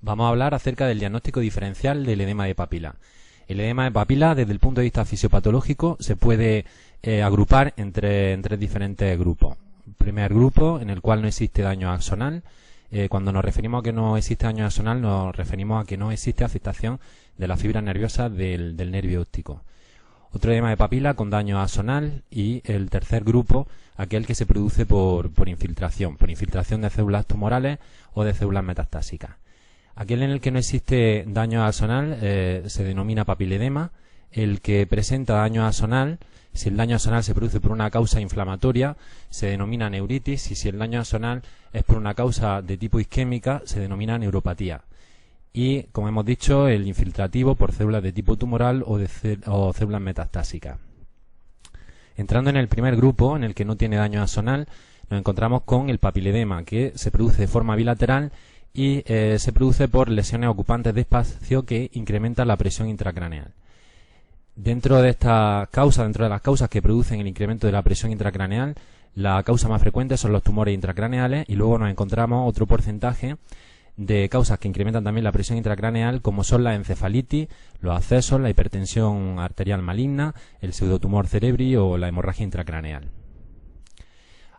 Vamos a hablar acerca del diagnóstico diferencial del edema de papila. El edema de papila, desde el punto de vista fisiopatológico, se puede agrupar en tres diferentes grupos. Primer grupo, en el cual no existe daño axonal. Cuando nos referimos a que no existe daño axonal, nos referimos a que no existe afectación de las fibras nerviosas del nervio óptico. Otro edema de papila con daño axonal, y el tercer grupo, aquel que se produce por infiltración de células tumorales o de células metastásicas. Aquel en el que no existe daño axonal se denomina papiledema. El que presenta daño axonal, si el daño axonal se produce por una causa inflamatoria, se denomina neuritis, y si el daño axonal es por una causa de tipo isquémica, se denomina neuropatía. Y, como hemos dicho, el infiltrativo por células de tipo tumoral o células metastásicas. Entrando en el primer grupo, en el que no tiene daño axonal, nos encontramos con el papiledema, que se produce de forma bilateral y se produce por lesiones ocupantes de espacio que incrementan la presión intracraneal. Dentro de estas causas, dentro de las causas que producen el incremento de la presión intracraneal, la causa más frecuente son los tumores intracraneales, y luego nos encontramos otro porcentaje de causas que incrementan también la presión intracraneal, como son la encefalitis, los abscesos, la hipertensión arterial maligna, el pseudotumor cerebri o la hemorragia intracraneal.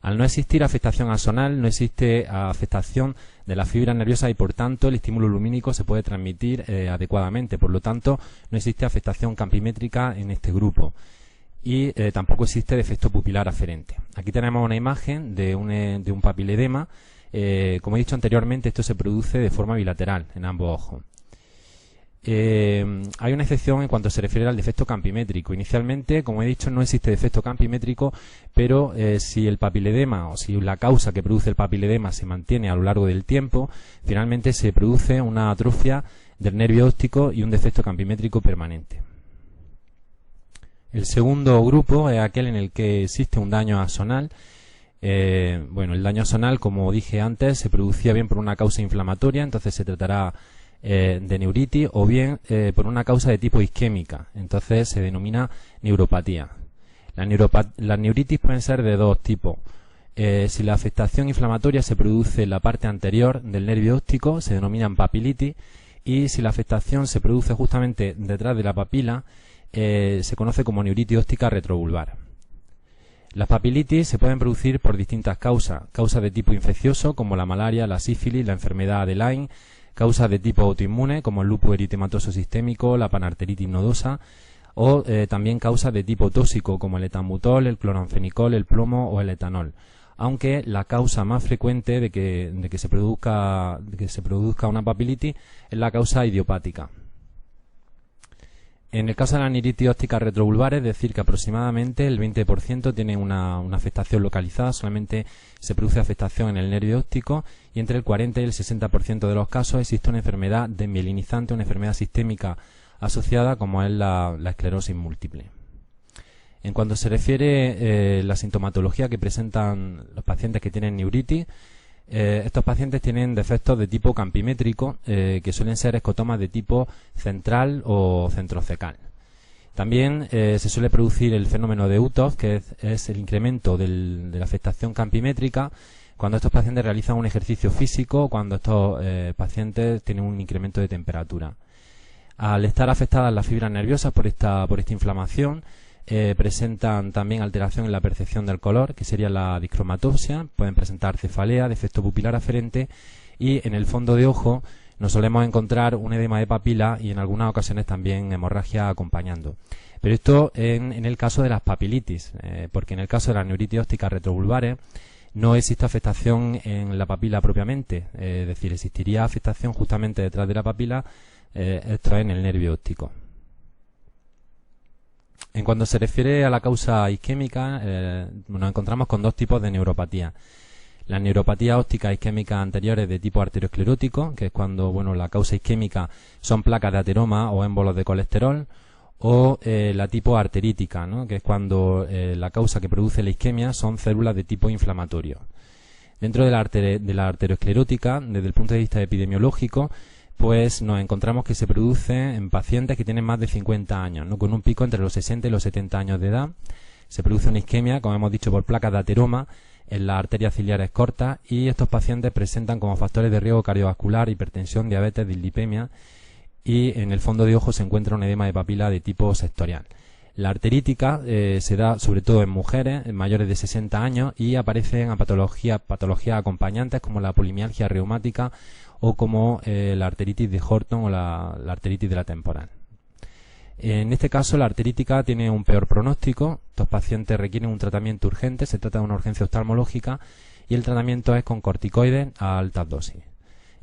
Al no existir afectación axonal, no existe afectación de las fibras nerviosas y, por tanto, el estímulo lumínico se puede transmitir adecuadamente. Por lo tanto, no existe afectación campimétrica en este grupo, y tampoco existe defecto pupilar aferente. Aquí tenemos una imagen de un papiledema. Como he dicho anteriormente, esto se produce de forma bilateral en ambos ojos. Hay una excepción en cuanto se refiere al defecto campimétrico. Inicialmente, como he dicho, no existe defecto campimétrico, pero si el papiledema, o si la causa que produce el papiledema se mantiene a lo largo del tiempo, finalmente se produce una atrofia del nervio óptico y un defecto campimétrico permanente. El segundo grupo es aquel en el que existe un daño axonal. El daño axonal, como dije antes, se producía bien por una causa inflamatoria, entonces se tratará de neuritis, o bien por una causa de tipo isquémica, entonces se denomina neuropatía. Las neuritis pueden ser de dos tipos. Si la afectación inflamatoria se produce en la parte anterior del nervio óptico, se denominan papilitis, y si la afectación se produce justamente detrás de la papila, se conoce como neuritis óptica retrovulvar. Las papilitis se pueden producir por distintas causas de tipo infeccioso, como la malaria, la sífilis, la enfermedad de Lyme, causas de tipo autoinmune, como el lupus eritematoso sistémico, la panarteritis nodosa, o también causas de tipo tóxico, como el etambutol, el cloranfenicol, el plomo o el etanol. Aunque la causa más frecuente de que se produzca una papilitis es la causa idiopática. En el caso de la neuritis óptica retrovulvar, es decir, que aproximadamente el 20% tiene una afectación localizada, solamente se produce afectación en el nervio óptico, y entre el 40 y el 60% de los casos existe una enfermedad desmielinizante, una enfermedad sistémica asociada, como es la esclerosis múltiple. En cuanto se refiere la sintomatología que presentan los pacientes que tienen neuritis, estos pacientes tienen defectos de tipo campimétrico, que suelen ser escotomas de tipo central o centrocecal. También se suele producir el fenómeno de UTOF, que es el incremento de la afectación campimétrica cuando estos pacientes realizan un ejercicio físico, cuando estos pacientes tienen un incremento de temperatura. Al estar afectadas las fibras nerviosas por esta inflamación, presentan también alteración en la percepción del color, que sería la discromatopsia. Pueden presentar cefalea, defecto pupilar aferente, y en el fondo de ojo nos solemos encontrar un edema de papila y en algunas ocasiones también hemorragia acompañando. Pero esto en el caso de las papilitis, porque en el caso de las neuritis ópticas retrovulvares no existe afectación en la papila propiamente, es decir, existiría afectación justamente detrás de la papila, esto es en el nervio óptico. En cuanto se refiere a la causa isquémica, nos encontramos con dos tipos de neuropatía. Las neuropatías ópticas isquémicas anteriores de tipo arteriosclerótico, que es cuando la causa isquémica son placas de ateroma o émbolos de colesterol, o la tipo arterítica, ¿no?, que es cuando la causa que produce la isquemia son células de tipo inflamatorio. Dentro de la arteriosclerótica, desde el punto de vista epidemiológico, pues nos encontramos que se produce en pacientes que tienen más de 50 años, ¿no?, con un pico entre los 60 y los 70 años de edad. Se produce una isquemia, como hemos dicho, por placas de ateroma, en las arterias ciliares cortas, y estos pacientes presentan como factores de riesgo cardiovascular, hipertensión, diabetes, dislipemia, y en el fondo de ojo se encuentra un edema de papila de tipo sectorial. La arterítica se da sobre todo en mujeres mayores de 60 años y aparecen a patologías acompañantes como la polimialgia reumática o como la arteritis de Horton o la arteritis de la temporal. En este caso la arterítica tiene un peor pronóstico. Estos pacientes requieren un tratamiento urgente, se trata de una urgencia oftalmológica y el tratamiento es con corticoides a altas dosis.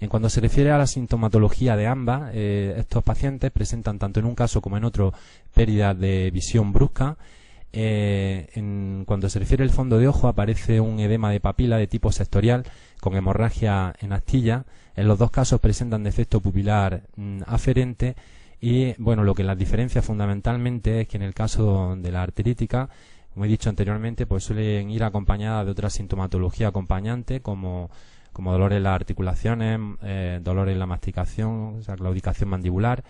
En cuanto se refiere a la sintomatología de ambas, estos pacientes presentan tanto en un caso como en otro pérdidas de visión brusca. Cuando se refiere al fondo de ojo aparece un edema de papila de tipo sectorial con hemorragia en astilla. En los dos casos presentan defecto pupilar aferente y bueno, lo que las diferencia fundamentalmente es que en el caso de la arterítica, como he dicho anteriormente, pues suelen ir acompañadas de otra sintomatología acompañante como dolores en las articulaciones, dolores en la masticación, o sea, claudicación mandibular,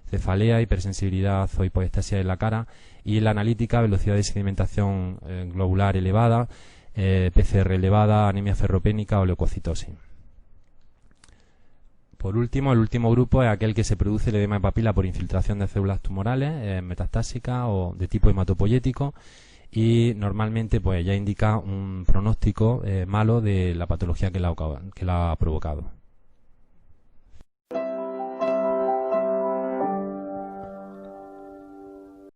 cefalea, hipersensibilidad o hipoestesia en la cara, y en la analítica, velocidad de sedimentación globular elevada, PCR elevada, anemia ferropénica o leucocitosis. Por último, el último grupo es aquel que se produce el edema de papila por infiltración de células tumorales metastásicas o de tipo hematopoyético, y normalmente pues ya indica un pronóstico malo de la patología que la ha provocado.